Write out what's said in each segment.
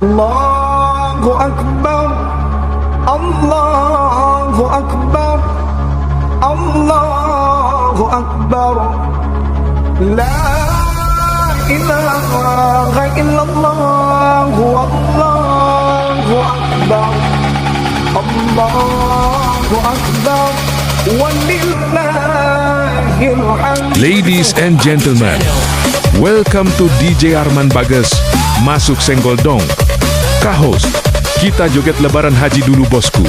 Allahu Akbar, Allahu Akbar, Allahu Akbar. La ilaha illallah, Allahu Akbar, Allahu Akbar, walillahil hamd. Ladies and gentlemen, welcome to DJ Arman Bagas, Masuk Senggol Dong. Ka-host, kita joget lebaran haji dulu bosku.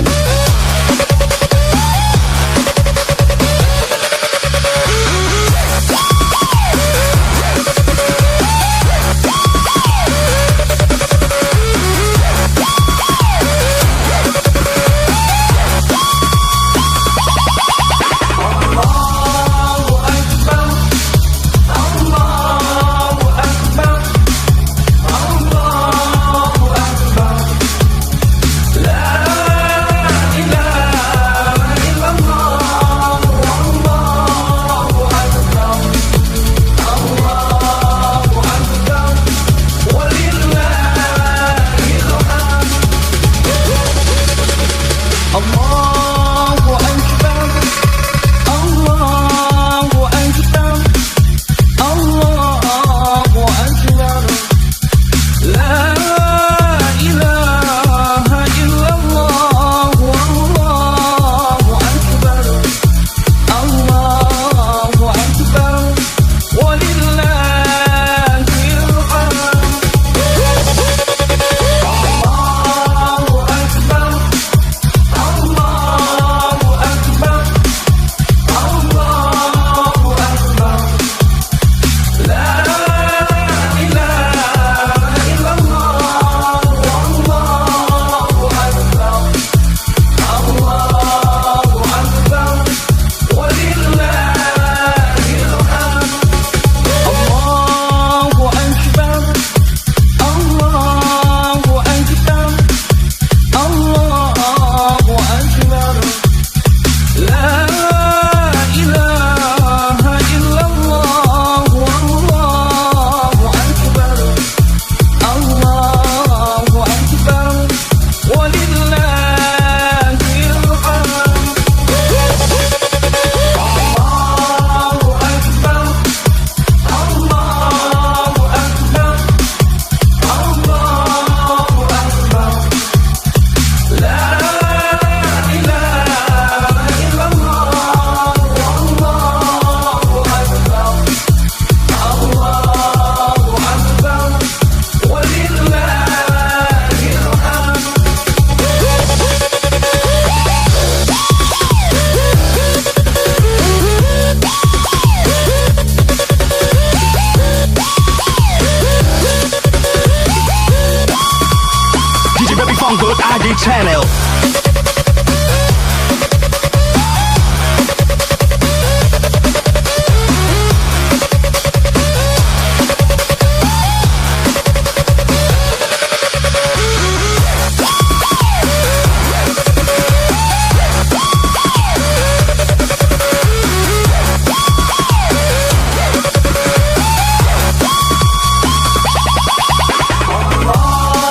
Good ID channel.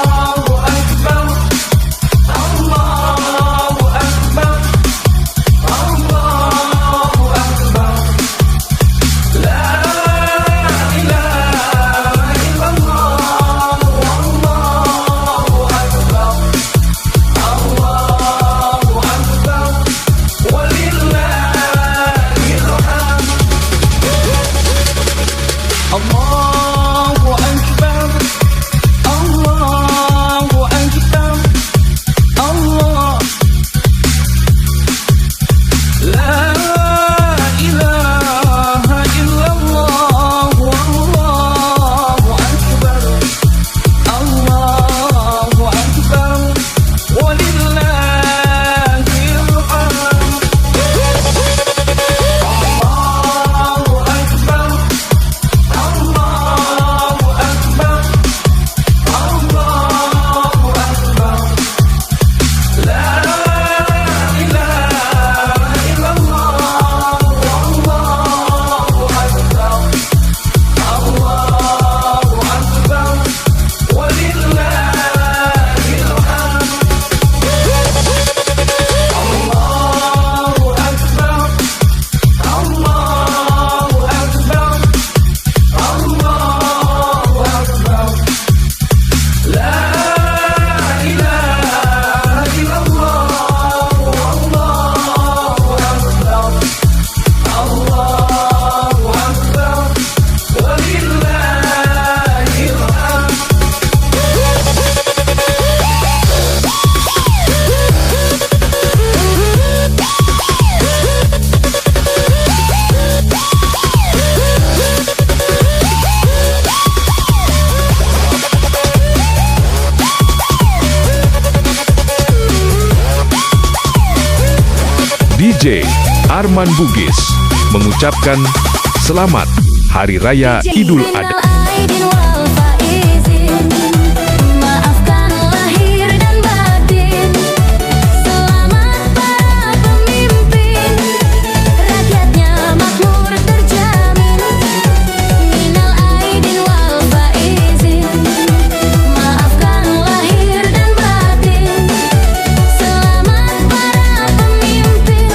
Allahu Akbar, DJ Arman Bugis mengucapkan selamat Hari Raya Idul Adha. Maafkan lahir dan batin. Selamat para pemimpin, rakyatnya makmur terjamin. Minal aidin wal faizin. Maafkan lahir dan batin. Selamat para pemimpin,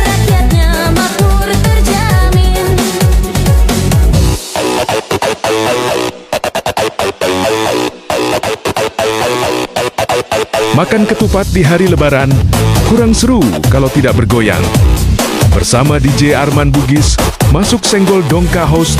rakyatnya makmur terjamin. Makan ketupat di hari Lebaran kurang seru kalau tidak bergoyang. Bersama DJ Arman Bugis, Masuk Senggol Dongka host.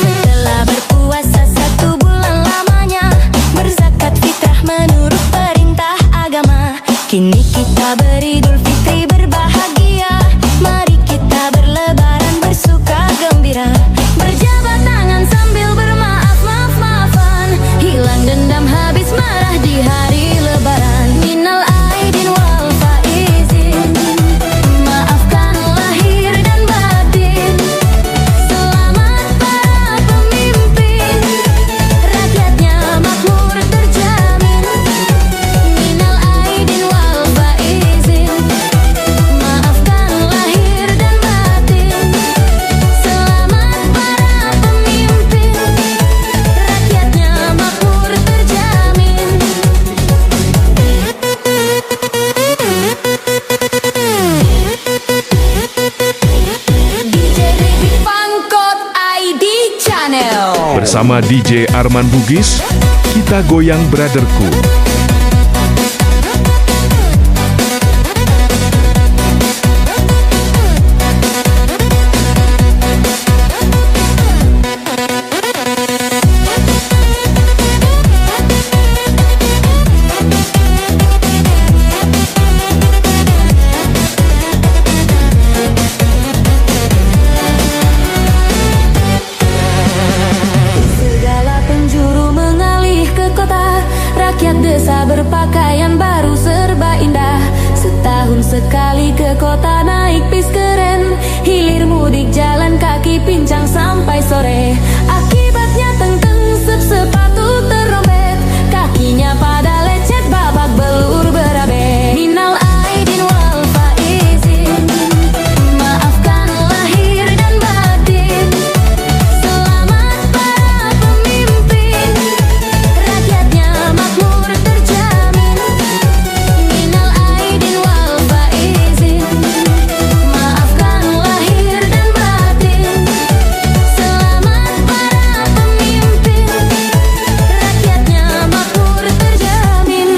Setelah berpuasa 1 bulan lamanya, berzakat fitrah menurut perintah agama. Kini kita beridul fitri berbahagia. Mari kita berlebaran bersuka gembira. Berjabat tangan sambil bermaaf, maaf-maafan. Hilang dendam, habis marah di hari lebaran. Minal aidin wal faizin. Maafkan lahir dan batin. Selamat para pemimpin, rakyatnya makmur terjamin. Minal aidin wal faizin. Maafkan lahir dan batin. Selamat para pemimpin, rakyatnya makmur terjamin. DJ Baby Pangkot ID Channel. Bersama DJ Arman Bugis, kita goyang brotherku. Segala penjuru mengalih ke kota. Rakyat desa berpakaian baru serba indah. Setahun sekali ke kota naik bis keren. Hilir mudik jalan kaki pincang sampai sore. Akibatnya teng-teng sepatu terobek. Kakinya pada lecet babak belur berabe. Minal aidin wal faizin. Maafkan lahir dan batin. Selamat para pemimpin, rakyatnya makmur terjamin. Minal aidin wal faizin. Maafkan lahir dan batin. Selamat para pemimpin, rakyatnya makmur terjamin.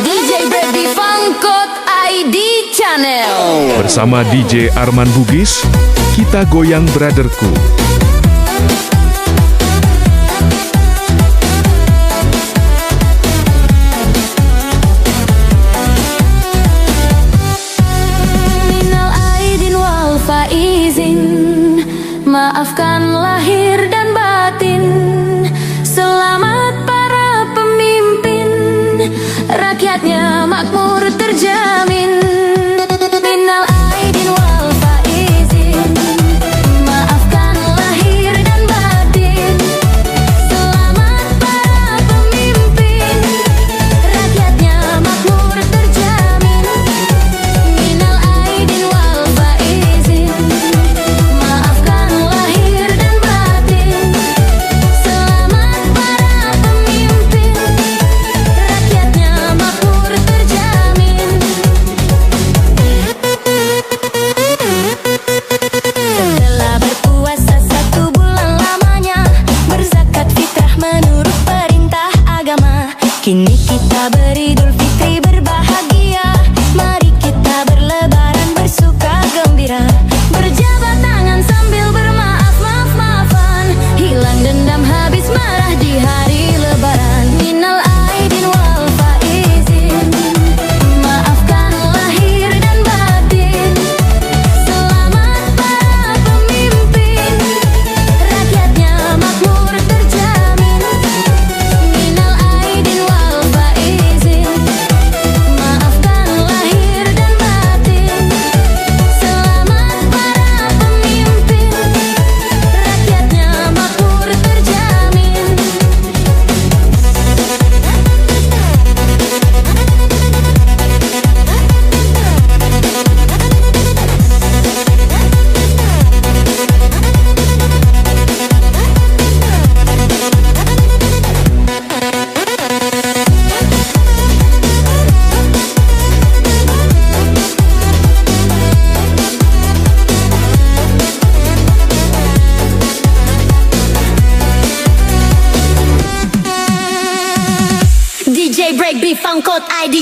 DJ Baby Pangkot ID Channel. Bersama DJ Arman Bugis, kita goyang brotherku. Minal aidin wal faizin. Maafkan lahir dan batin. Selamat para pemimpin, rakyatnya makmur terjamin. Minal aidin wal faizin. Maafkan lahir dan batin.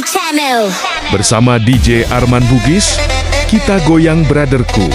ID Channel. Bersama DJ Arman Bugis, kita goyang brotherku.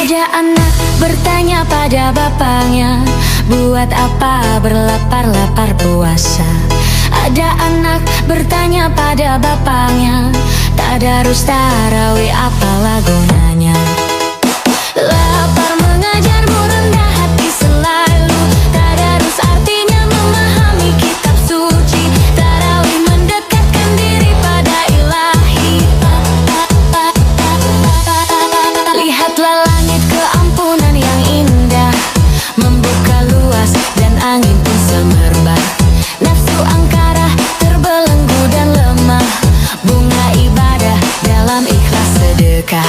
Ada anak bertanya pada bapaknya, buat apa berlapar-lapar puasa? Ada anak bertanya pada bapaknya, tadarus tarawih apalah gunanya? Lapar mengajarmu rendah hati selalu, tadarus artinya memahami kitab suci, tarawih mendekatkan diri pada ilahi. Lihatlah langit keampunan yang indah, membuka luas dan angin pun semerbak. Nafsu angkara terbelenggu dan lemah, bunga ibadah dalam ikhlas sedekah.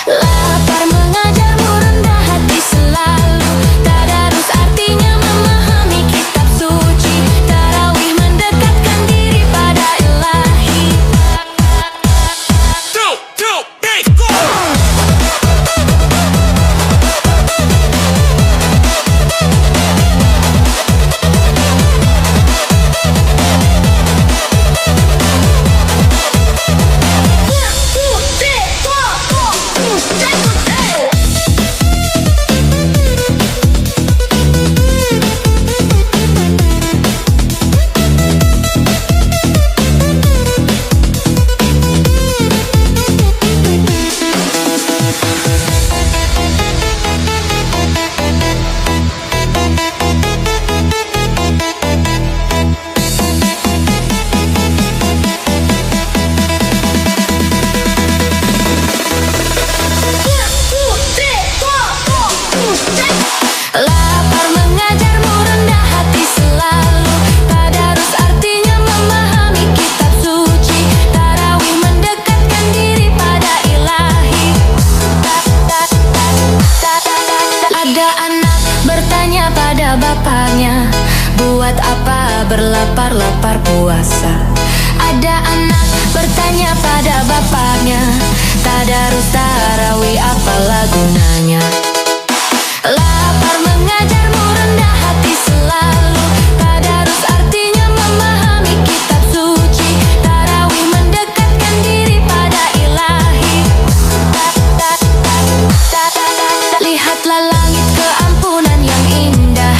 Lapar mengajarmu rendah hati selalu, tadarus artinya memahami kitab suci, tarawih mendekatkan diri pada ilahi. Lapar mengajarmu rendah hati selalu, tadarus artinya memahami kitab suci, tarawih mendekatkan diri pada ilahi. Ada anak bertanya pada bapaknya, buat apa berlapar-lapar puasa? Ada anak bertanya pada bapaknya, tadarus tarawih apalah gunanya? Lapar mengajarmu rendah hati selalu, tadarus artinya memahami kitab suci, tarawih mendekatkan diri pada ilahi. Lihatlah langit keampunan yang indah,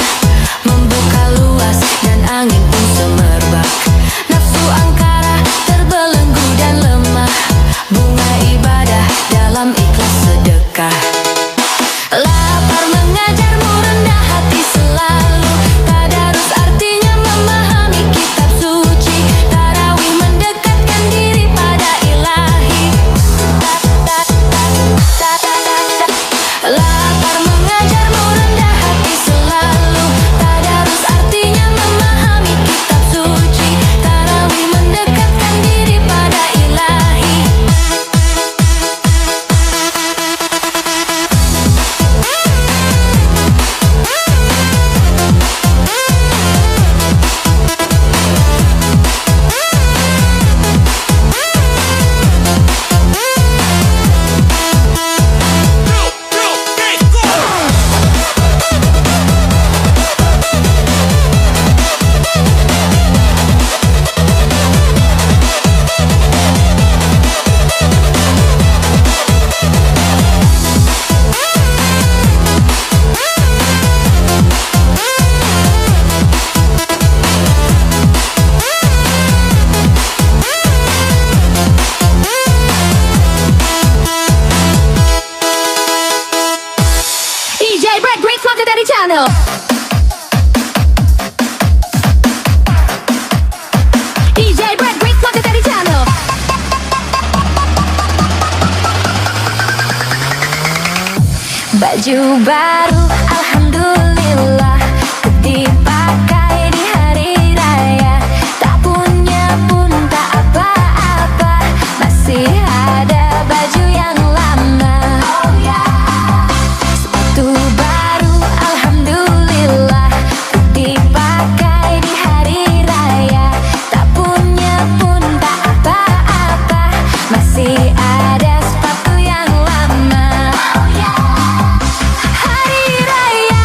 membuka luas dan angin pun semerbak. Nafsu angkara terbelenggu dan lemah, bunga ibadah dalam ikhlas sedekah. Lapar mengajarmu rendah hati selalu, tadarus artinya memahami kitab suci, tarawih mendekatkan diri pada ilahi. Lapar mengajarmu rendah hati selalu, tadarus artinya memahami kitab suci, tarawih mendekatkan diri pada ilahi. DJ Brad Great from the Daddy Channel. DJ Brad Great from the Daddy Channel. Baju baru, alhamdulillah, dipakai di hari raya. Tak punya pun tak apa-apa, masih ada baju yang lama. Oh yeah. sepatu baru, alhamdulillah, dipakai di hari raya. Tak punya pun tak apa-apa, masih ada sepatu yang lama. Hari raya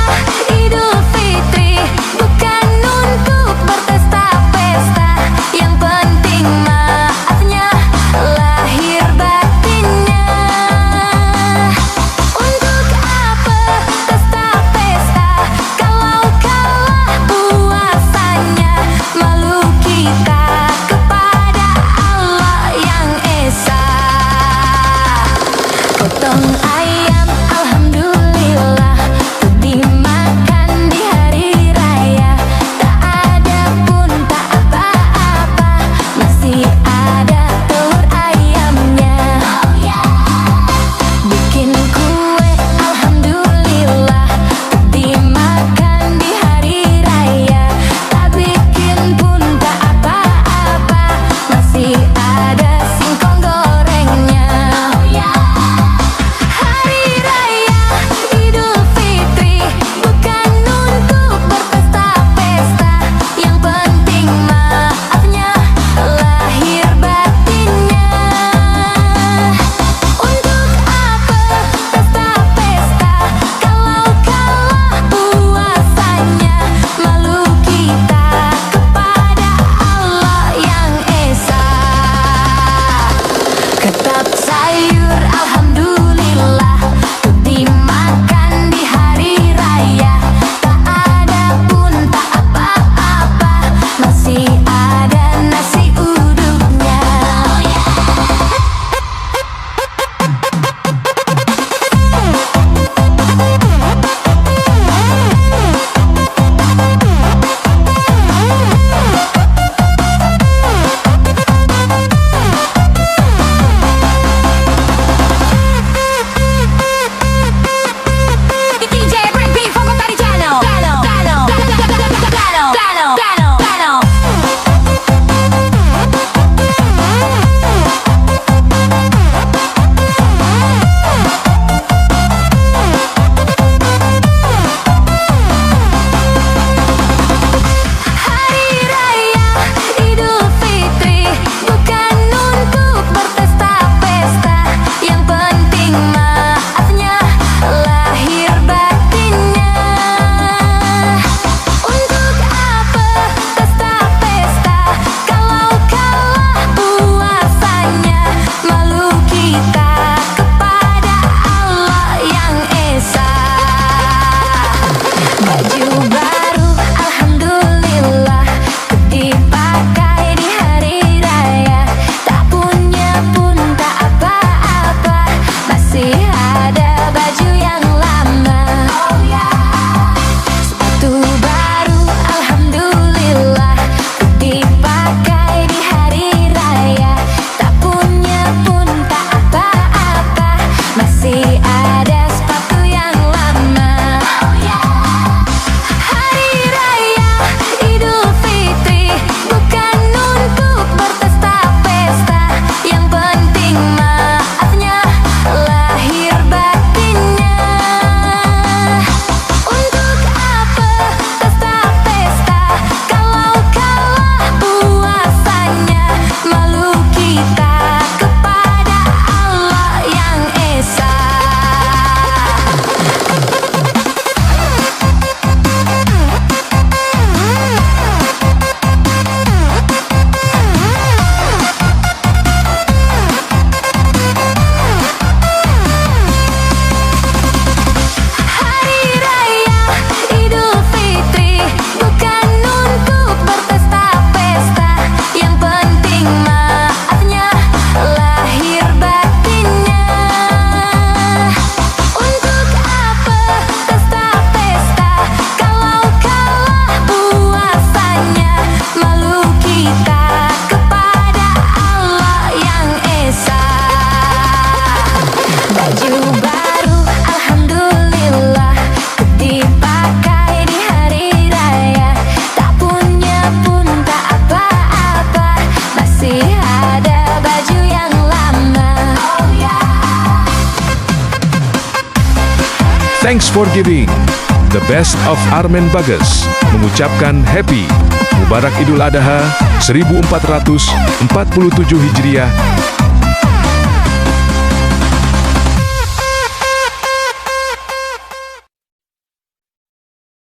Idul Fitri bukan untuk berpesta-pesta, yang penting maafnya lahir batinnya. Untuk apa pesta Thanks for giving. The best of Arman Bagas mengucapkan happy Mubarak Idul Adha 1447 Hijriah